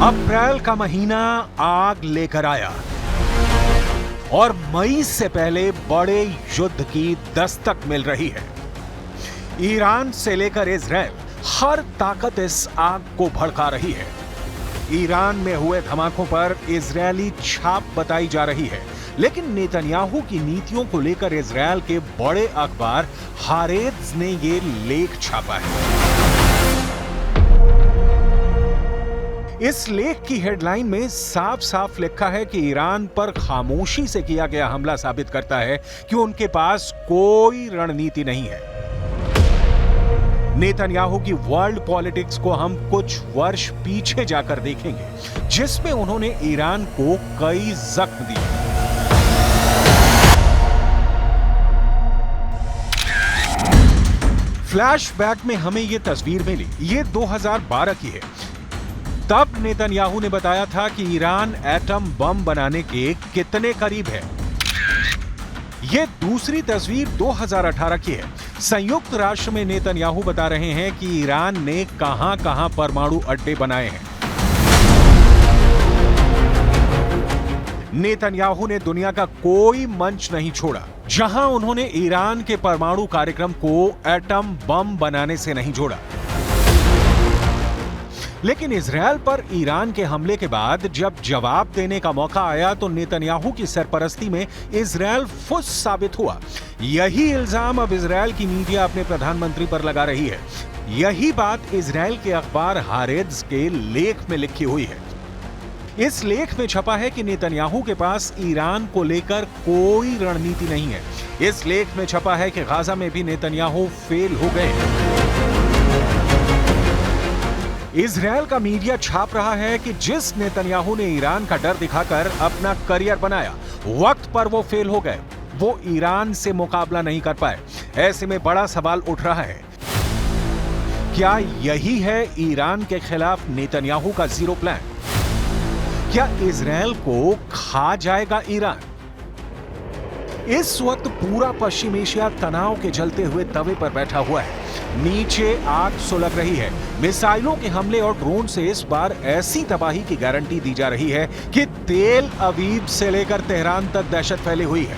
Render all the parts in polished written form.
अप्रैल का महीना आग लेकर आया और मई से पहले बड़े युद्ध की दस्तक मिल रही है। ईरान से लेकर इजराइल हर ताकत इस आग को भड़का रही है। ईरान में हुए धमाकों पर इजरायली छाप बताई जा रही है, लेकिन नेतन्याहू की नीतियों को लेकर इजराइल के बड़े अखबार हारेत्ज ने ये लेख छापा है। इस लेख की हेडलाइन में साफ साफ लिखा है कि ईरान पर खामोशी से किया गया हमला साबित करता है कि उनके पास कोई रणनीति नहीं है। नेतन्याहू की वर्ल्ड पॉलिटिक्स को हम कुछ वर्ष पीछे जाकर देखेंगे, जिसमें उन्होंने ईरान को कई जख्म दिए। फ्लैशबैक में हमें यह तस्वीर मिली, ये 2012 की है। तब नेतन्याहू ने बताया था कि ईरान एटम बम बनाने के कितने करीब है। यह दूसरी तस्वीर 2018 की है। संयुक्त राष्ट्र में नेतन्याहू बता रहे हैं कि ईरान ने कहां-कहां परमाणु अड्डे बनाए हैं। नेतन्याहू ने दुनिया का कोई मंच नहीं छोड़ा जहां उन्होंने ईरान के परमाणु कार्यक्रम को एटम बम बनाने से नहीं जोड़ा। लेकिन इजरायल पर ईरान के हमले के बाद जब जवाब देने का मौका आया तो नेतन्याहू की सरपरस्ती में इजरायल फुस साबित हुआ। यही इल्जाम अब इजरायल की मीडिया अपने प्रधानमंत्री पर लगा रही है। यही बात इजरायल के अखबार हारेत्ज के लेख में लिखी हुई है। इस लेख में छपा है कि नेतन्याहू के पास ईरान को लेकर कोई रणनीति नहीं है। इस लेख में छपा है कि गाजा में भी नेतन्याहू फेल हो गए। इजरायल का मीडिया छाप रहा है कि जिस नेतन्याहू ने ईरान का डर दिखाकर अपना करियर बनाया, वक्त पर वो फेल हो गए। वो ईरान से मुकाबला नहीं कर पाए। ऐसे में बड़ा सवाल उठ रहा है, क्या यही है ईरान के खिलाफ नेतन्याहू का जीरो प्लान? क्या इजरायल को खा जाएगा ईरान? इस वक्त पूरा पश्चिम एशिया तनाव के जलते हुए तवे पर बैठा हुआ है। नीचे आग सुलग रही है। मिसाइलों के हमले और ड्रोन से इस बार ऐसी तबाही की गारंटी दी जा रही है कि तेल अवीव से लेकर तेहरान तक दहशत फैली हुई है।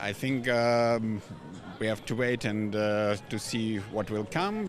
I think we have to wait and to see what will come.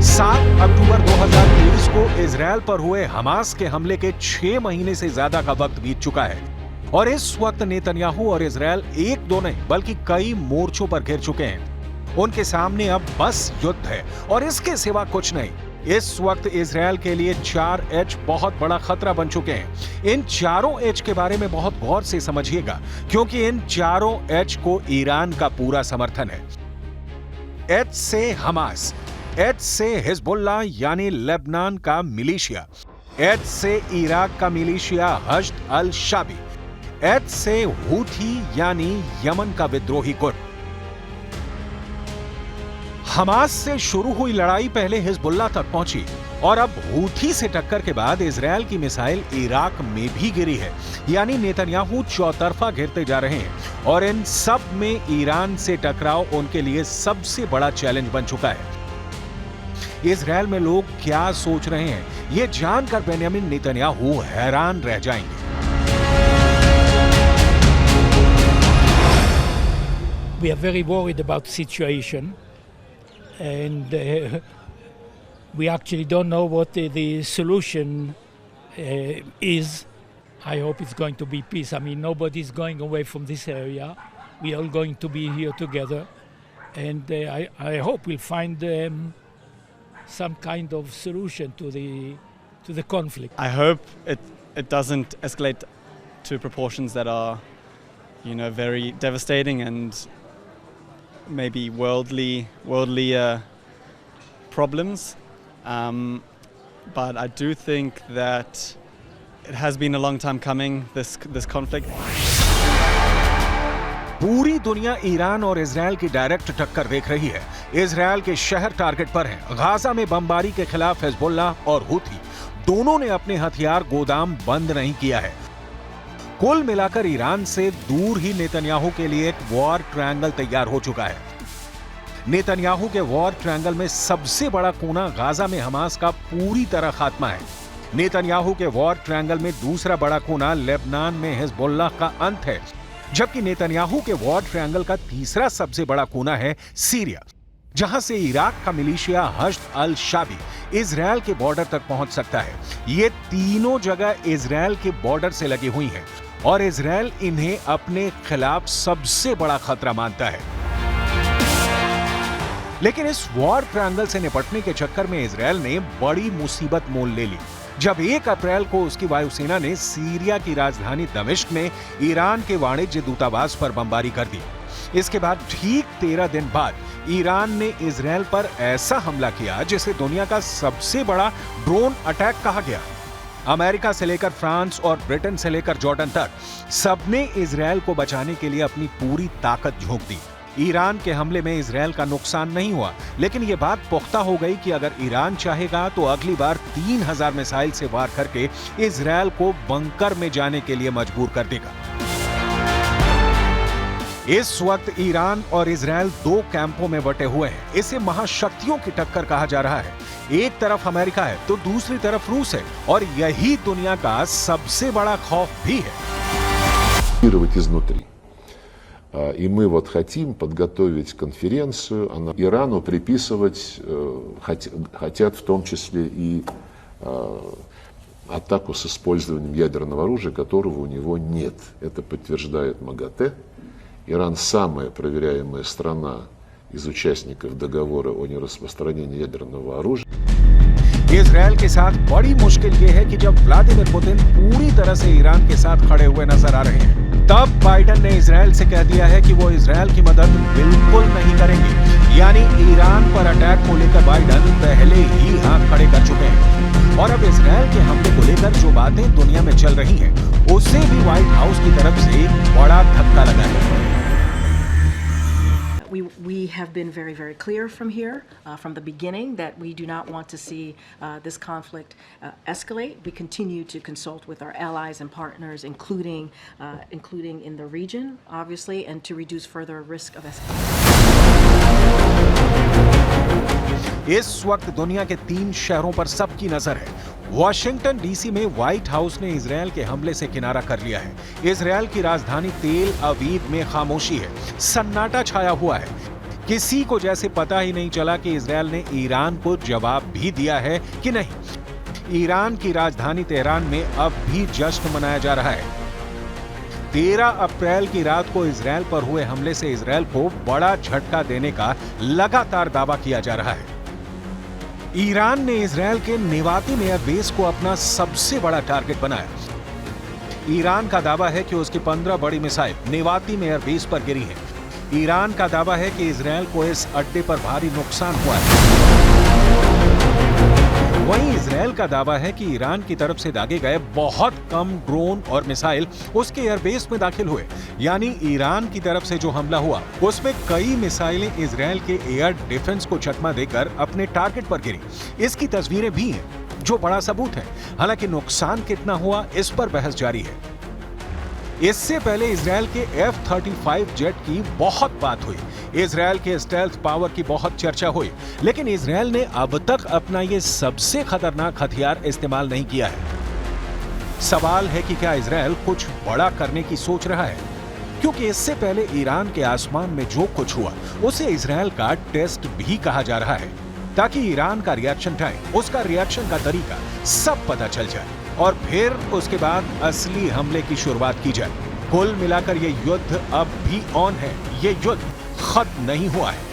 7 अक्टूबर 2023 को इजरायल पर हुए हमास के हमले के 6 महीने से ज्यादा का वक्त बीत चुका है और इस वक्त नेतन्याहू और इजरायल एक दो नहीं बल्कि कई मोर्चों पर घिर चुके हैं। उनके सामने अब बस युद्ध है और इसके सिवा कुछ नहीं। इस वक्त इजरायल के लिए 4H बहुत बड़ा खतरा बन चुके हैं। इन चारों H के बारे में बहुत गौर से समझिएगा, क्योंकि इन चारों H को ईरान का पूरा समर्थन है। H से हमास, H से हिजबुल्लाह यानी लेबनान का मिलिशिया, H से इराक का मिलिशिया हश्द अल शाबी, H से हूथी यानी यमन का विद्रोही गुट। हमास से शुरू हुई लड़ाई पहले हिजबुल्लाह तक पहुंची और अब हूथी से टक्कर के बाद इजरायल की मिसाइल इराक में भी गिरी है। यानी नेतन्याहू चौतरफा घिरते जा रहे हैं और इन सब में ईरान से टकराव उनके लिए सबसे बड़ा चैलेंज बन चुका है। इजरायल में लोग क्या सोच रहे हैं, ये जानकर बेंयामिन नेतन्याहू हैरान रह जाएंगे। We are very worried about the situation. And we actually don't know what the solution is. I hope it's going to be peace. I mean, nobody's going away from this area. We are all going to be here together. And I hope we'll find some kind of solution to the conflict. I hope it doesn't escalate to proportions that are, very devastating and maybe worldly problems. but I do think that it has been a long time coming, this conflict. पूरी दुनिया Iran और Israel की direct टक्कर देख रही है। Israel के शहर टारगेट पर हैं। गाजा में बमबारी के खिलाफ हिजबुल्लाह और हुथी दोनों ने अपने हथियार गोदाम बंद नहीं किया है। कुल मिलाकर ईरान से दूर ही नेतन्याहू के लिए एक वॉर ट्रायंगल तैयार हो चुका है। नेतन्याहू के वॉर ट्रायंगल में सबसे बड़ा कोना गाजा में हमास का पूरी तरह खात्मा है। नेतन्याहू के वॉर ट्रायंगल में दूसरा बड़ा कोना लेबनान में हिजबुल्लाह का अंत है, जबकि नेतन्याहू के वॉर ट्रायंगल का तीसरा सबसे बड़ा कोना है सीरिया, जहां से इराक का मिलिशिया हश्द अल शाबी इजरायल के बॉर्डर तक पहुंच सकता है। ये तीनों जगह इजरायल के बॉर्डर से लगी हुई हैं और इजरायल इन्हें अपने खिलाफ सबसे बड़ा खतरा मानता है। लेकिन इस वॉर ट्रायंगल से निपटने के चक्कर में इजरायल ने बड़ी मुसीबत मोल ले ली, जब 1 अप्रैल को उसकी वायुसेना ने सीरिया की राजधानी दमिश्क में ईरान के वाणिज्य दूतावास पर बमबारी कर दी। इसके बाद ठीक 13 दिन बाद ईरान ने इजरायल पर ऐसा हमला किया जिसे दुनिया का सबसे बड़ा ड्रोन अटैक कहा गया। अमेरिका से लेकर फ्रांस और ब्रिटेन से लेकर जॉर्डन तक सबने इजरायल को बचाने के लिए अपनी पूरी ताकत झोंक दी। ईरान के हमले में इजरायल का नुकसान नहीं हुआ, लेकिन यह बात पुख्ता हो गई कि अगर ईरान चाहेगा तो अगली बार 3000 मिसाइल से वार करके इजरायल को बंकर में जाने के लिए मजबूर कर देगा। इस वक्त ईरान और इजरायल 2 कैंपों में बटे हुए हैं। इसे महाशक्तियों की टक्कर कहा जा रहा है। एक तरफ अमेरिका है तो दूसरी तरफ रूस है, और यही दुनिया का सबसे बड़ा खौफ भी है। И мы вот хотим подготовить конференцию, Ирану приписывать, хотят в том числе и атаку с использованием ядерного оружия, которого у него нет. Это подтверждает МАГАТЭ. Иран самая проверяемая страна из участников договора о нераспространении ядерного оружия. इजरायल के साथ बड़ी मुश्किल यह है कि जब व्लादिमीर पुतिन पूरी तरह से ईरान के साथ खड़े हुए नजर आ रहे हैं, तब बाइडेन ने इजरायल से कह दिया है कि वो इजरायल की मदद बिल्कुल नहीं करेंगे। यानी ईरान पर अटैक को लेकर बाइडेन पहले ही हाथ खड़े कर चुके हैं। और अब इजरायल के हमले को लेकर जो बातें दुनिया में चल रही हैं, उससे भी व्हाइट हाउस की तरफ से बड़ा धक्का लगा है। We have been very, very clear from here, from the beginning, that we do not want to see this conflict escalate. We continue to consult with our allies and partners, including in the region, obviously, and to reduce further risk of escalation. इस वक्त दुनिया के 3 शहरों पर सबकी नजर है। Washington DC में व्हाइट हाउस ने इजरायल के हमले से किनारा कर लिया है। इजरायल की राजधानी तेल अवीव में खामोशी है, सन्नाटा छाया हुआ है। किसी को जैसे पता ही नहीं चला कि इजरायल ने ईरान को जवाब भी दिया है कि नहीं। ईरान की राजधानी तेहरान में अब भी जश्न मनाया जा रहा है। 13 अप्रैल की रात को इजरायल पर हुए हमले से इजरायल को बड़ा झटका देने का लगातार दावा किया जा रहा है। ईरान ने इजरायल के नेवातिम एयरबेस को अपना सबसे बड़ा टारगेट बनाया। ईरान का दावा है कि उसकी 15 बड़ी मिसाइल नेवातिम एयरबेस पर गिरी हैं। ईरान का दावा है कि इजरायल को इस अड्डे पर भारी नुकसान हुआ है। वहीं इजरायल का दावा है कि ईरान की तरफ से दागे गए बहुत कम ड्रोन और मिसाइल उसके एयरबेस में दाखिल हुए। यानी ईरान की तरफ से जो हमला हुआ उसमें कई मिसाइलें इजरायल के एयर डिफेंस को चकमा देकर अपने टारगेट पर गिरी। इसकी तस्वीरें भी हैं, जो बड़ा सबूत है। हालांकि नुकसान कितना हुआ इस पर बहस जारी है। इससे पहले इजरायल के F-35 जेट की बहुत बात हुई। इजरायल के स्टेल्थ पावर की बहुत चर्चा हुई, लेकिन इजरायल ने अब तक अपना ये सबसे खतरनाक हथियार इस्तेमाल नहीं किया है। सवाल है कि क्या इजरायल कुछ बड़ा करने की सोच रहा है, क्योंकि इससे पहले ईरान के आसमान में जो कुछ हुआ उसे इजरायल का टेस्ट भी कहा जा रहा है, ताकि ईरान का रिएक्शन टाइम, उसका रिएक्शन का तरीका सब पता चल जाए और फिर उसके बाद असली हमले की शुरुआत की जाए। कुल मिलाकर ये युद्ध अब भी ऑन है, ये युद्ध खत्म नहीं हुआ है।